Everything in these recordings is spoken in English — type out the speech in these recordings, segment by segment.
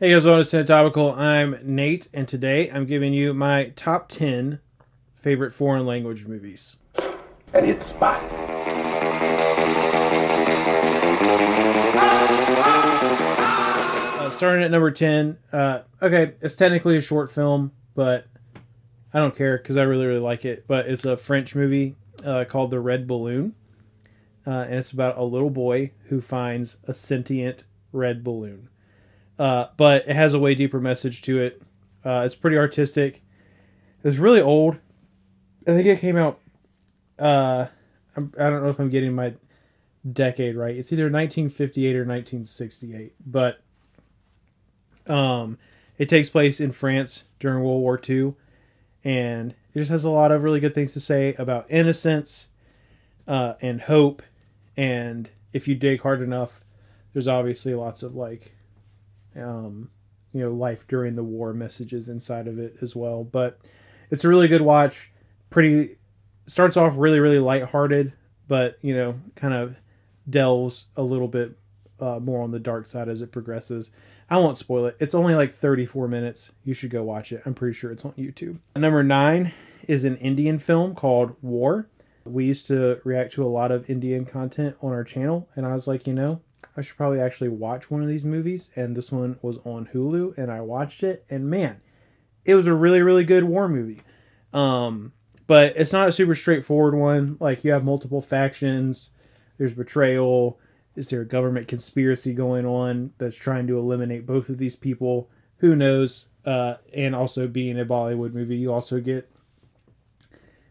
Hey guys, welcome to Topical. I'm Nate, and today I'm giving you my top 10 favorite foreign language movies. And it's back. Starting at number 10. Okay, it's technically a short film, but I don't care because I really, really like it. But it's a French movie called The Red Balloon, and it's about a little boy who finds a sentient red balloon. But it has a way deeper message to it. It's pretty artistic. It's really old. I think it came out. I don't know if I'm getting my decade right. It's either 1958 or 1968, but it takes place in France during World War II, and it just has a lot of really good things to say about innocence and hope. And if you dig hard enough, there's obviously lots of life during the war messages inside of it as well. But it's a really good watch. Pretty starts off really, really lighthearted, but kind of delves a little bit more on the dark side as it progresses. I won't spoil it. It's only like 34 minutes. You should go watch it. I'm pretty sure it's on YouTube. Number 9 is an Indian film called War. We used to react to a lot of Indian content on our channel, and I was like, I should probably actually watch one of these movies. And this one was on Hulu, and I watched it, and man, it was a really, really good war movie. But it's not a super straightforward one. Like, you have multiple factions. There's betrayal. Is there a government conspiracy going on that's trying to eliminate both of these people? Who knows? And also, being a Bollywood movie, you also get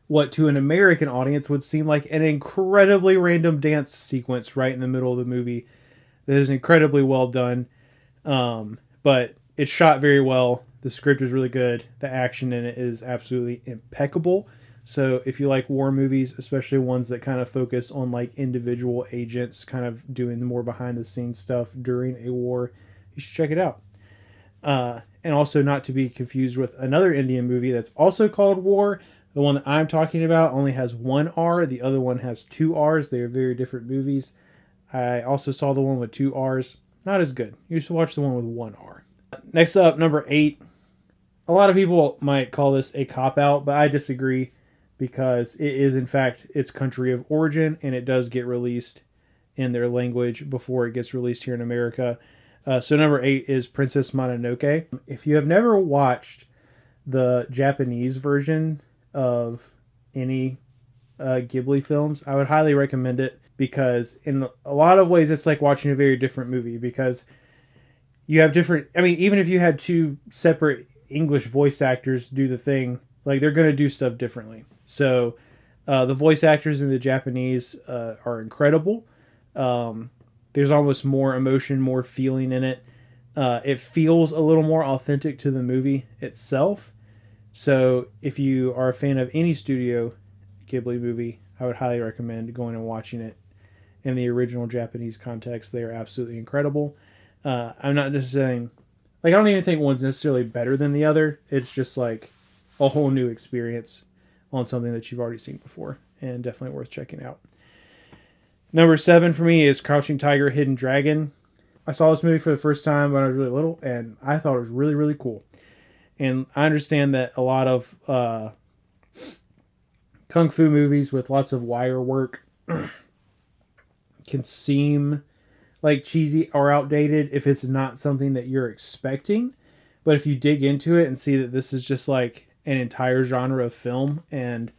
what to an American audience would seem like an incredibly random dance sequence right in the middle of the movie that is incredibly well done. But it's shot very well. The script is really good. The action in it is absolutely impeccable. So if you like war movies, especially ones that kind of focus on like individual agents kind of doing the more behind the scenes stuff during a war, you should check it out. And also, not to be confused with another Indian movie that's also called War. The one that I'm talking about only has one R. The other one has two R's. They are very different movies. I also saw the one with two R's. Not as good. You should watch the one with one R. Next up, number 8. A lot of people might call this a cop-out, but I disagree because it is, in fact, its country of origin, and it does get released in their language before it gets released here in America. So number 8 is Princess Mononoke. If you have never watched the Japanese version of any Ghibli films, I would highly recommend it because in a lot of ways it's like watching a very different movie because you have different... I mean, even if you had two separate English voice actors do the thing, like, they're going to do stuff differently. So the voice actors in the Japanese are incredible. There's almost more emotion, more feeling in it. It feels a little more authentic to the movie itself. So if you are a fan of any Studio Ghibli movie, I would highly recommend going and watching it in the original Japanese context. They are absolutely incredible. I'm not just saying... Like, I don't even think one's necessarily better than the other. It's just like a whole new experience on something that you've already seen before, and definitely worth checking out. Number 7 for me is Crouching Tiger, Hidden Dragon. I saw this movie for the first time when I was really little, and I thought it was really, really cool. And I understand that a lot of kung fu movies with lots of wire work can seem like cheesy or outdated if it's not something that you're expecting. But if you dig into it and see that this is just like an entire genre of film, and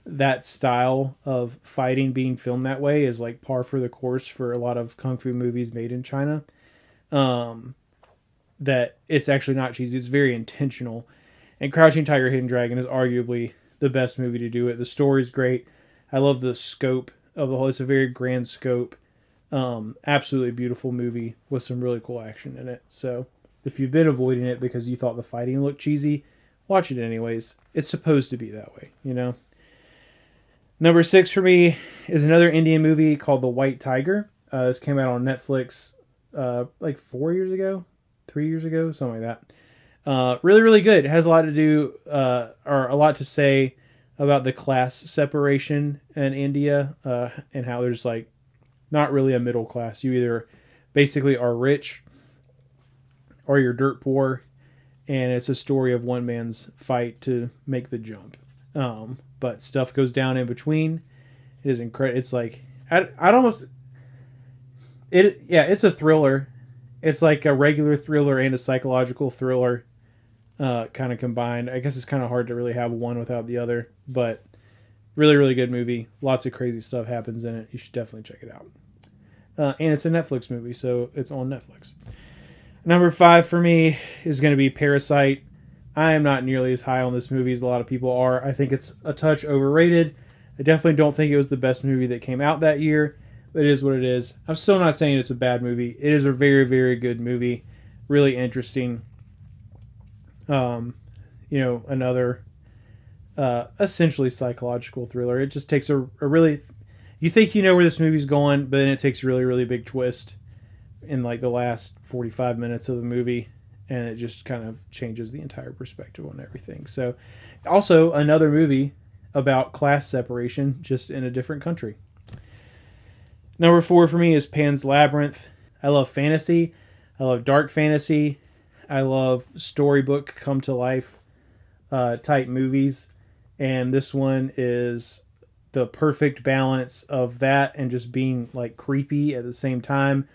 that style of fighting being filmed that way is like par for the course for a lot of kung fu movies made in China, that it's actually not cheesy. It's very intentional. And Crouching Tiger, Hidden Dragon is arguably the best movie to do it. The story's great. I love the scope of the whole. It's a very grand scope. Absolutely beautiful movie with some really cool action in it. So if you've been avoiding it because you thought the fighting looked cheesy, watch it anyways. It's supposed to be that way, Number 6 for me is another Indian movie called The White Tiger. This came out on Netflix like 4 years ago, 3 years ago, something like that. Really, really good. It has a lot to do, or a lot to say about the class separation in India, and how there's like not really a middle class. You either basically are rich or you're dirt poor, and it's a story of one man's fight to make the jump. But stuff goes down in between. It is incredible. It's like I'd almost it. Yeah, it's a thriller. It's like a regular thriller and a psychological thriller, kind of combined. I guess it's kind of hard to really have one without the other, but really, really good movie. Lots of crazy stuff happens in it. You should definitely check it out. And it's a Netflix movie, so it's on Netflix. Number 5 for me is going to be Parasite. I am not nearly as high on this movie as a lot of people are. I think it's a touch overrated. I definitely don't think it was the best movie that came out that year, but it is what it is. I'm still not saying it's a bad movie. It is a very, very good movie. Really interesting. Another essentially psychological thriller. It just takes a really... You think you know where this movie's going, but then it takes a really, really big twist in like the last 45 minutes of the movie, and it just kind of changes the entire perspective on everything. So, also another movie about class separation, just in a different country. Number 4 for me is Pan's Labyrinth. I love fantasy. I love dark fantasy. I love storybook come to life type movies, and this one is the perfect balance of that and just being like creepy at the same time.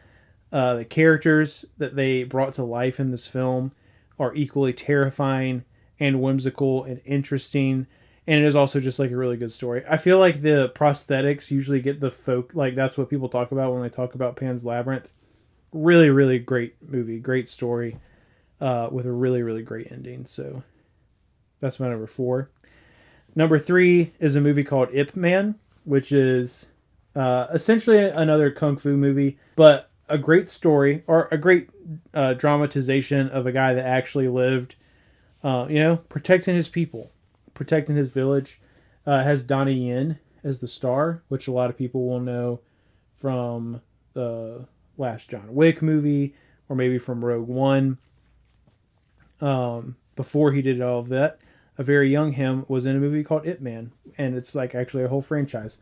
The characters that they brought to life in this film are equally terrifying and whimsical and interesting, and it is also just like a really good story. I feel like the prosthetics usually get the like that's what people talk about when they talk about Pan's Labyrinth. Really, really great movie, great story, with a really, really great ending. So that's my number 4. Number 3 is a movie called Ip Man, which is essentially another kung fu movie, but a great story, or a great dramatization of a guy that actually lived, protecting his people, protecting his village. Has Donnie Yen as the star, which a lot of people will know from the last John Wick movie, or maybe from Rogue One. Before he did all of that, a very young him was in a movie called Ip Man, and it's like actually a whole franchise.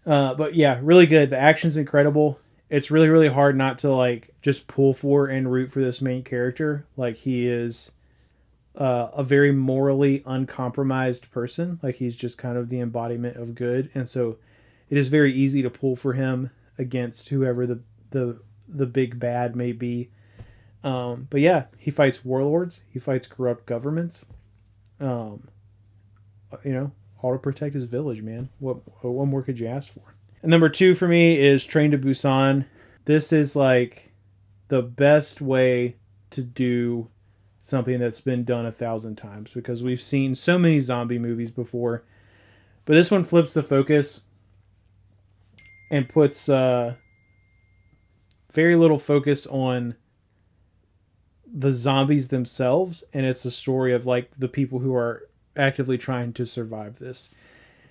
But yeah, really good. The action's incredible. It's really, really hard not to like just pull for and root for this main character. Like he is a very morally uncompromised person. Like he's just kind of the embodiment of good, and so it is very easy to pull for him against whoever the big bad may be. But yeah, he fights warlords. He fights corrupt governments. All to protect his village, man. What more could you ask for? And number 2 for me is Train to Busan. This is like the best way to do something that's been done 1,000 times, because we've seen so many zombie movies before, but this one flips the focus and puts very little focus on the zombies themselves, and it's a story of like the people who are actively trying to survive this.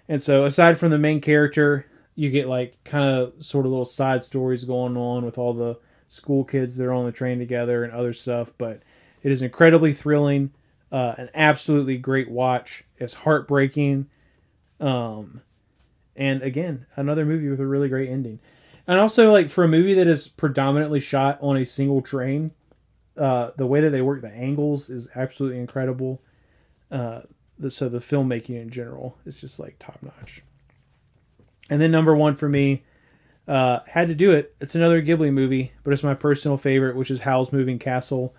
And so aside from the main character, you get like kind of sort of little side stories going on with all the school kids that are on the train together and other stuff, but it is incredibly thrilling, an absolutely great watch. It's heartbreaking, and again, another movie with a really great ending. And also, like, for a movie that is predominantly shot on a single train, the way that they work the angles is absolutely incredible. So the filmmaking in general is just like top notch. And then number 1 for me, had to do it. It's another Ghibli movie, but it's my personal favorite, which is Howl's Moving Castle.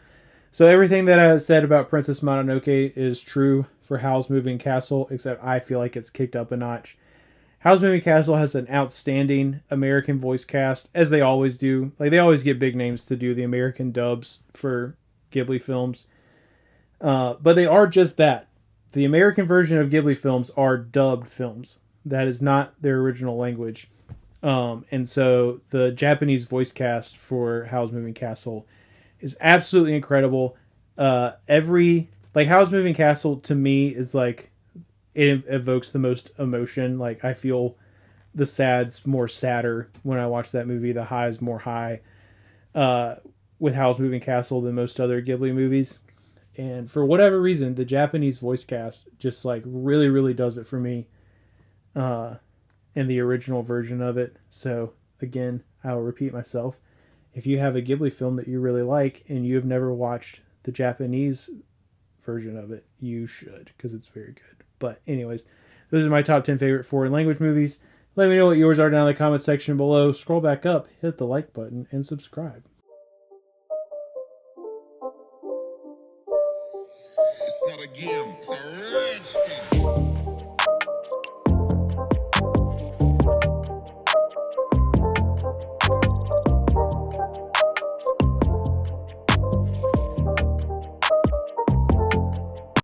So everything that I said about Princess Mononoke is true for Howl's Moving Castle, except I feel like it's kicked up a notch. Howl's Moving Castle has an outstanding American voice cast, as they always do. Like, they always get big names to do the American dubs for Ghibli films. But they are just that. The American version of Ghibli films are dubbed films. That is not their original language. And so the Japanese voice cast for Howl's Moving Castle is absolutely incredible. Howl's Moving Castle to me is like, it evokes the most emotion. Like, I feel the sad's more sadder when I watch that movie. The high's more high with Howl's Moving Castle than most other Ghibli movies. And for whatever reason, the Japanese voice cast just like really, really does it for me in the original version of it. So again, I will repeat myself. if you have a Ghibli film that you really like and you have never watched the Japanese version of it, you should, because it's very good. But anyways, those are my top 10 favorite foreign language movies. Let me know what yours are down in the comment section below. Scroll back up, hit the like button, and subscribe. It's not a game, it's a rich thing.